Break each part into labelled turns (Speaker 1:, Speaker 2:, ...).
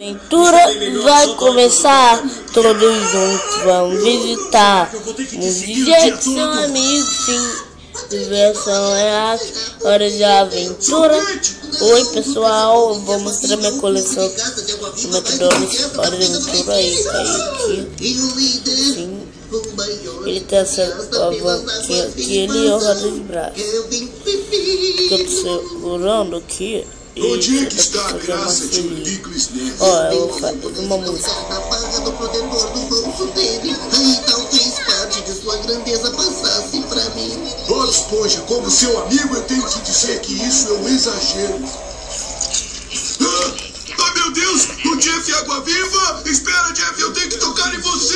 Speaker 1: Aventura vai começar, todos juntos vão visitar um dia que seu amigo, sim, diversão é arte, hora de aventura. Oi pessoal, eu vou mostrar minha coleção de McDonald's, hora de aventura aí, aqui, sim, ele tem essa alavanquinha aqui, ele é o roda de braço, que eu tô segurando aqui.
Speaker 2: Onde é que está a graça de um picles nele?
Speaker 1: Ó, eu vou fazer uma música.
Speaker 3: Do protetor do bolso dele. Aí talvez parte de sua grandeza passasse pra mim.
Speaker 2: Bob Esponja, como seu amigo, eu tenho que dizer que isso é um exagero. Ah, meu Deus! O Jeff Água Viva! Espera, Jeff, eu tenho que tocar em você!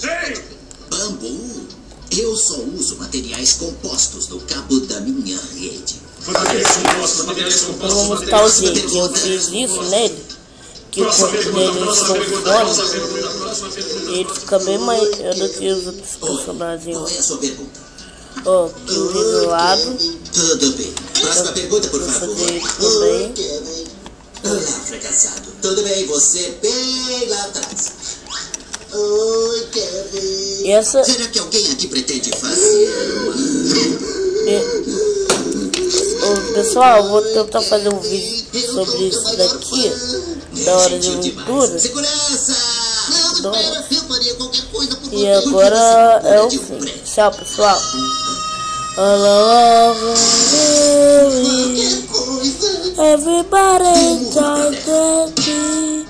Speaker 2: Ei!
Speaker 3: Bambu, eu só uso materiais compostos no cabo da minha rede.
Speaker 1: Eu vou mostrar o jeito que eu fiz isso nele, que o corpo dele e ele fica bem maior do que os outros personagens.
Speaker 3: Qual é a sua pergunta?
Speaker 1: Ó, aqui o revelado.
Speaker 3: Tudo bem. Próxima pergunta, por favor.
Speaker 1: Também.
Speaker 3: Olá, fracassado. Tudo bem, você bem lá atrás. Oi, Kevin.
Speaker 1: E essa...
Speaker 3: Será que alguém aqui pretende fazer
Speaker 1: Pessoal, eu vou tentar fazer um vídeo sobre isso daqui, da hora de aventura.
Speaker 3: Segurança! Não, espera, eu faria qualquer coisa por
Speaker 1: E agora é o fim. Tchau, pessoal. Everybody enjoy the